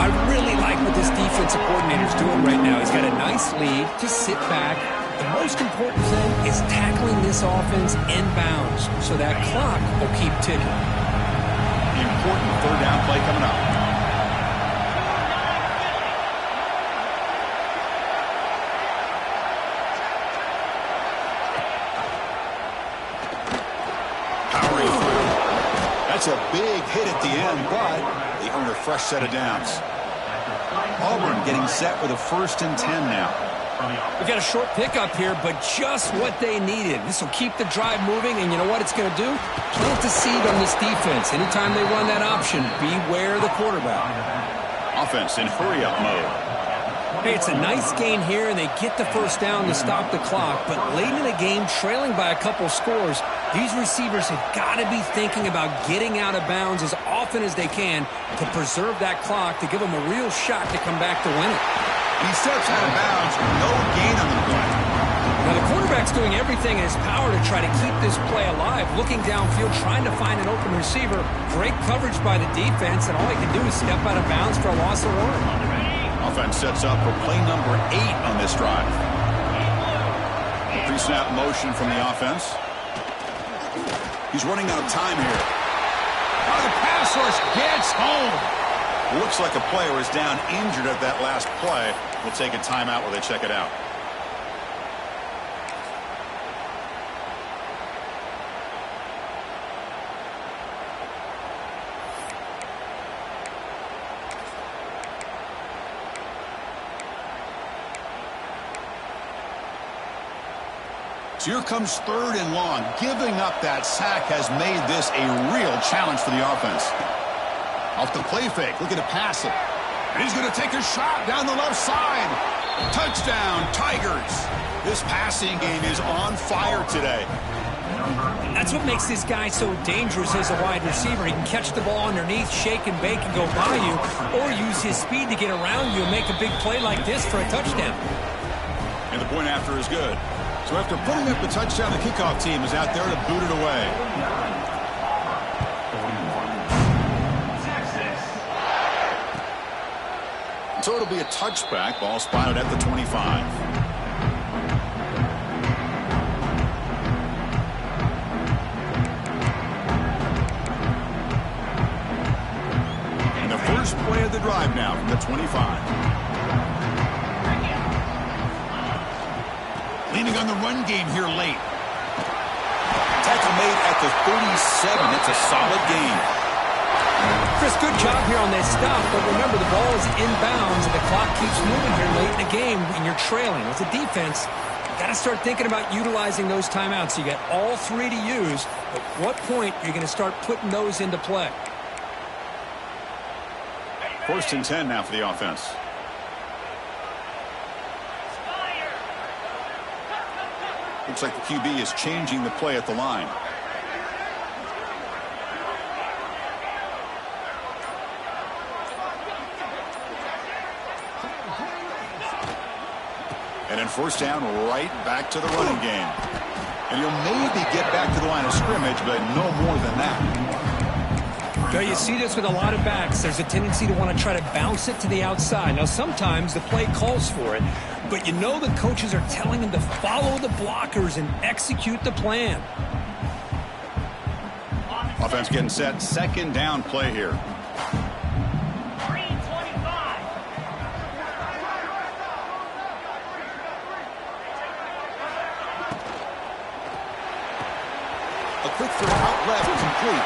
I really like what this defensive coordinator is doing right now. He's got a nice lead. Just sit back. The most important thing is tackling this offense inbounds so that clock will keep ticking. Important third down play coming up. Powering through. That's a big hit at the end, but they earn a fresh set of downs. Auburn getting set with a 1st and 10 now. We got a short pickup here, but just what they needed. This will keep the drive moving, and you know what it's going to do? Plant the seed on this defense. Anytime they run that option, beware the quarterback. Offense in hurry-up mode. Hey, it's a nice gain here, and they get the first down to stop the clock. But late in the game, trailing by a couple scores, these receivers have got to be thinking about getting out of bounds as often as they can to preserve that clock, to give them a real shot to come back to win it. He steps out of bounds, no gain on the play. Now the quarterback's doing everything in his power to try to keep this play alive, looking downfield, trying to find an open receiver. Great coverage by the defense, and all he can do is step out of bounds for a loss of 1. Offense sets up for play number 8 on this drive. Pre-snap motion from the offense. He's running out of time here. Oh, the pass rush gets home. Looks like a player is down injured at that last play. We'll take a timeout while they check it out. So here comes 3rd and long. Giving up that sack has made this a real challenge for the offense. Off the play fake, looking to pass it. And he's going to take a shot down the left side. Touchdown, Tigers. This passing game is on fire today. That's what makes this guy so dangerous as a wide receiver. He can catch the ball underneath, shake and bake and go by you, or use his speed to get around you and make a big play like this for a touchdown. And the point after is good. So after putting up the touchdown, the kickoff team is out there to boot it away. So it'll be a touchback. Ball spotted at the 25. And the first play of the drive now from the 25. Leaning on the run game here late. Tackle made at the 37. It's a solid gain. Chris, good job here on this stop, but remember the ball is inbounds and the clock keeps moving here late in the game and you're trailing. As a defense, you got to start thinking about utilizing those timeouts. You got all 3 to use. At what point are you going to start putting those into play? 1st and 10 now for the offense. Looks like the QB is changing the play at the line. And in 1st down, right back to the running game. And you'll maybe get back to the line of scrimmage, but no more than that. Well, you see this with a lot of backs. There's a tendency to want to try to bounce it to the outside. Now, sometimes the play calls for it, but you know the coaches are telling them to follow the blockers and execute the plan. Offense getting set. 2nd down play here. A quick throw out left, complete.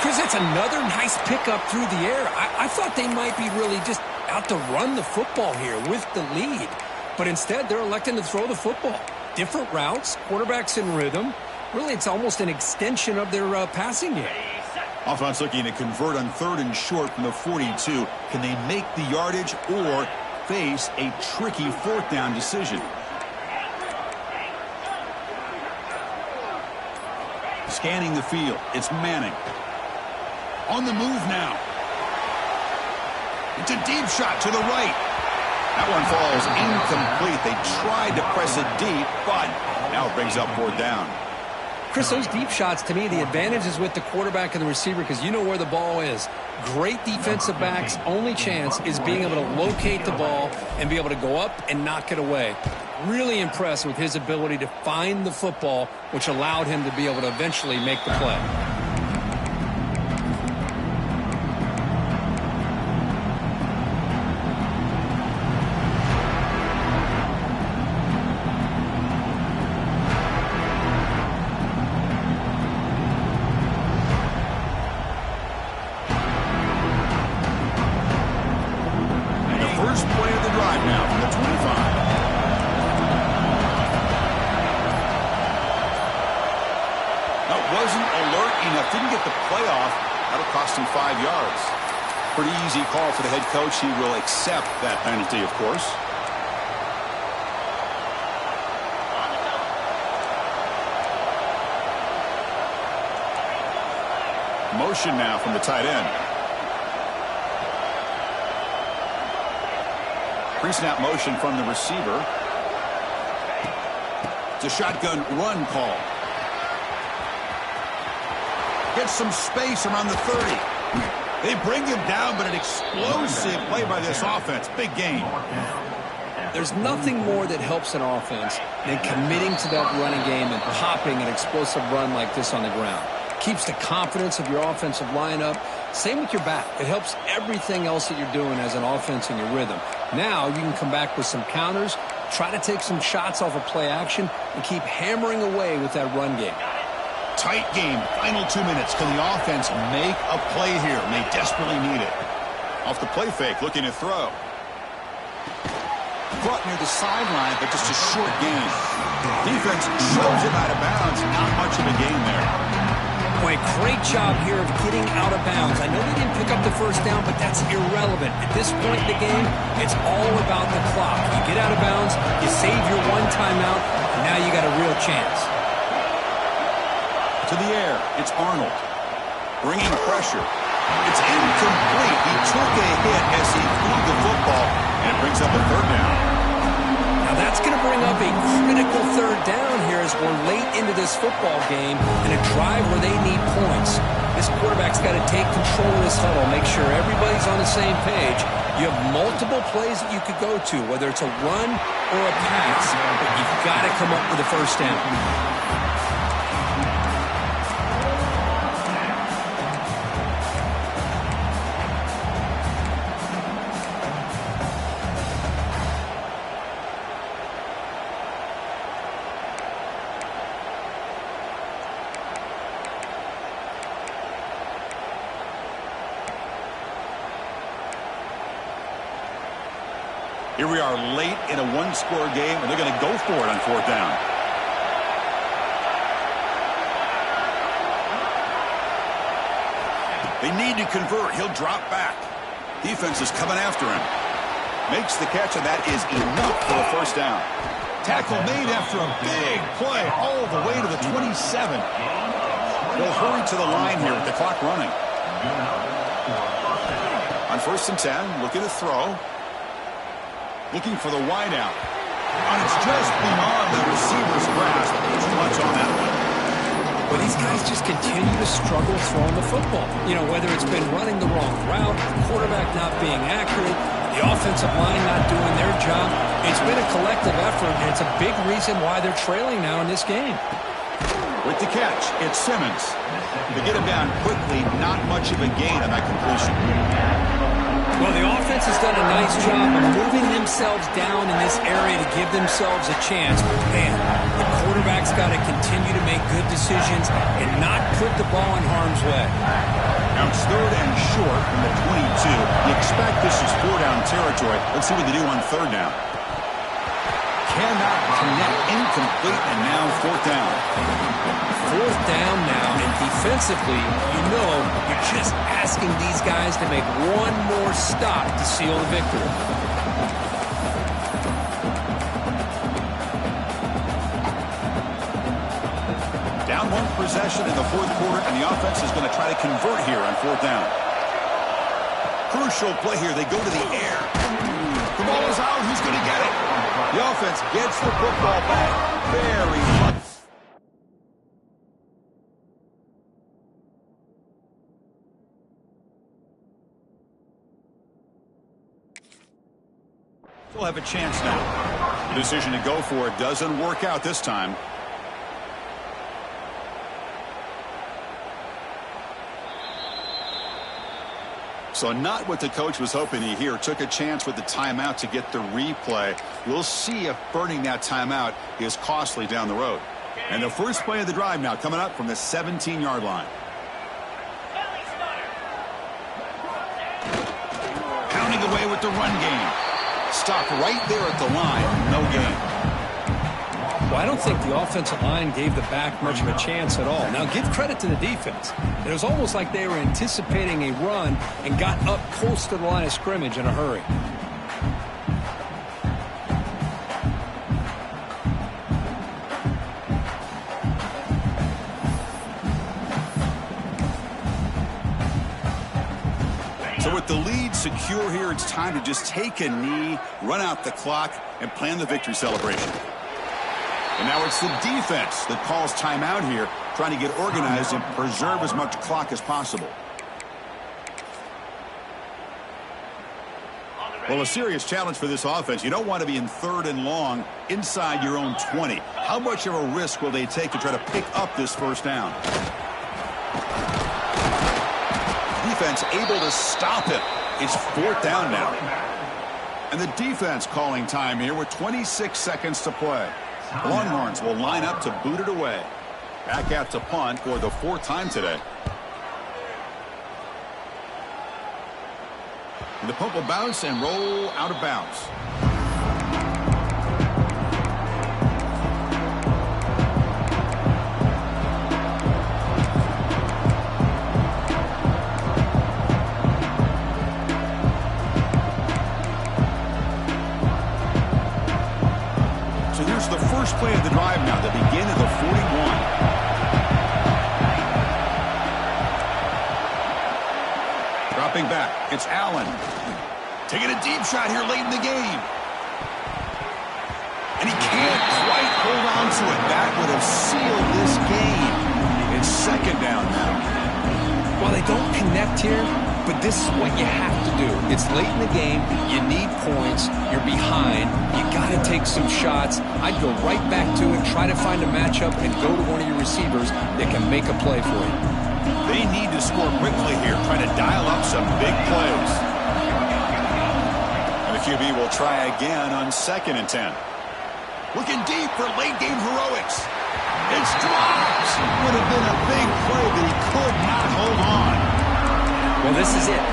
Chris, it's another nice pickup through the air. I thought they might be really just out to run the football here with the lead. But instead, they're electing to throw the football. Different routes, quarterbacks in rhythm. Really, it's almost an extension of their passing game. Offense looking to convert on 3rd and short from the 42. Can they make the yardage or face a tricky 4th down decision? Scanning the field. It's Manning. On the move now. It's a deep shot to the right. That one falls incomplete. They tried to press it deep, but now it brings up 4th down. Chris, those deep shots, to me, the advantage is with the quarterback and the receiver because you know where the ball is. Great defensive backs' only chance is being able to locate the ball and be able to go up and knock it away. Really impressed with his ability to find the football, which allowed him to be able to eventually make the play. Pretty easy call for the head coach. He will accept that penalty, of course. Motion now from the tight end. Pre-snap motion from the receiver. It's a shotgun run call. Gets some space around the 30. They bring him down, but an explosive play by this offense. Big gain. There's nothing more that helps an offense than committing to that running game and popping an explosive run like this on the ground. Keeps the confidence of your offensive lineup. Same with your back. It helps everything else that you're doing as an offense in your rhythm. Now you can come back with some counters, try to take some shots off of play action, and keep hammering away with that run game. Tight game, final 2 minutes. Can the offense make a play here? And they desperately need it. Off the play fake, looking to throw. Caught near the sideline, but just a short gain. Defense shoves him out of bounds. Not much of a gain there. Boy, great job here of getting out of bounds. I know they didn't pick up the first down, but that's irrelevant. At this point in the game, it's all about the clock. You get out of bounds, you save your one timeout, and now you got a real chance. To the air, it's Arnold. Bringing pressure. It's incomplete. He took a hit as he threw the football, and it brings up a third down. Now that's going to bring up a critical third down here as we're late into this football game in a drive where they need points. This quarterback's got to take control of this huddle, make sure everybody's on the same page. You have multiple plays that you could go to, whether it's a run or a pass, but you've got to come up with a first down. Here we are late in a one-score game, and they're going to go for it on fourth down. They need to convert. He'll drop back. Defense is coming after him. Makes the catch, and that is enough for a first down. Tackle made after a big play all the way to the 27. They'll hurry to the line here with the clock running. On 1st and 10, looking to throw. Looking for the wideout. And it's just beyond the receiver's grasp. Too much on that one. But these guys just continue to struggle throwing the football. You know, whether it's been running the wrong route, the quarterback not being accurate, the offensive line not doing their job. It's been a collective effort, and it's a big reason why they're trailing now in this game. With the catch, it's Simmons. To get him down quickly, not much of a gain on that completion. Well, the offense has done a nice job of moving themselves down in this area to give themselves a chance. But, man, the quarterback's got to continue to make good decisions and not put the ball in harm's way. Now it's 3rd and short from the 22. You expect this is 4-down territory. Let's see what they do on 3rd down. Cannot connect, incomplete, and now 4th down. 4th down now, and defensively, you know, you're just asking these guys to make one more stop to seal the victory. Down 1 possession in the 4th quarter, and the offense is going to try to convert here on 4th down. Crucial play here. They go to the air. The ball is out. Who's going to get it? The offense gets the football back very much. They'll have a chance now. The decision to go for it doesn't work out this time. So not what the coach was hoping to hear. Took a chance with the timeout to get the replay. We'll see if burning that timeout is costly down the road. And the first play of the drive now coming up from the 17-yard line. Pounding away with the run game. Stopped right there at the line. No gain. Well, I don't think the offensive line gave the back much of a chance at all. Now, give credit to the defense. It was almost like they were anticipating a run and got up close to the line of scrimmage in a hurry. So with the lead secure here, it's time to just take a knee, run out the clock, and plan the victory celebration. And now it's the defense that calls timeout here, trying to get organized and preserve as much clock as possible. Well, a serious challenge for this offense. You don't want to be in 3rd and long inside your own 20. How much of a risk will they take to try to pick up this first down? Defense able to stop it. It's 4th down now. And the defense calling time here with 26 seconds to play. Longhorns will line up to boot it away. Back out to punt for the 4th time today. And the punt will bounce and roll out of bounds. First play of the drive now, the begin of the 41. Dropping back, it's Allen. Taking a deep shot here late in the game. And he can't quite hold on to it. That would have sealed this game. It's second down now. Well, they don't connect here, but this is what you have to do. It's late in the game. You need points. You're behind. You got to take some shots. I'd go right back to it, try to find a matchup, and go to one of your receivers that can make a play for you. They need to score quickly here, trying to dial up some big plays. And the QB will try again on 2nd and 10. Looking deep for late-game heroics. It's dropped. Would have been a big play, but he could not hold on. Well, this is it.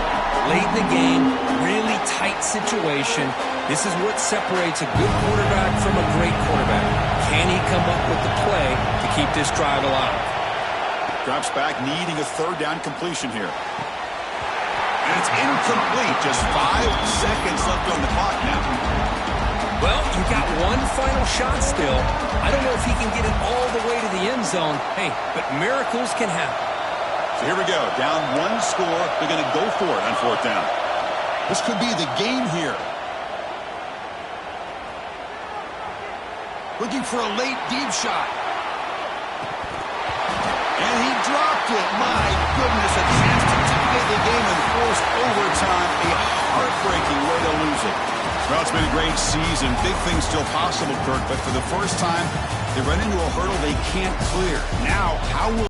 Late in the game, really tight situation. This is what separates a good quarterback from a great quarterback. Can he come up with the play to keep this drive alive? Drops back, needing a 3rd down completion here. And it's incomplete. Just 5 seconds left on the clock now. Well, you got one final shot still. I don't know if he can get it all the way to the end zone. Hey, but miracles can happen. So here we go. Down 1 score. They're going to go for it on 4th down. This could be the game here. Looking for a late deep shot. And he dropped it. My goodness, a chance to tie the game and force overtime. A heartbreaking way to lose it. Well, it's been a great season. Big things still possible, Kirk, but for the first time, they run into a hurdle they can't clear. Now, how will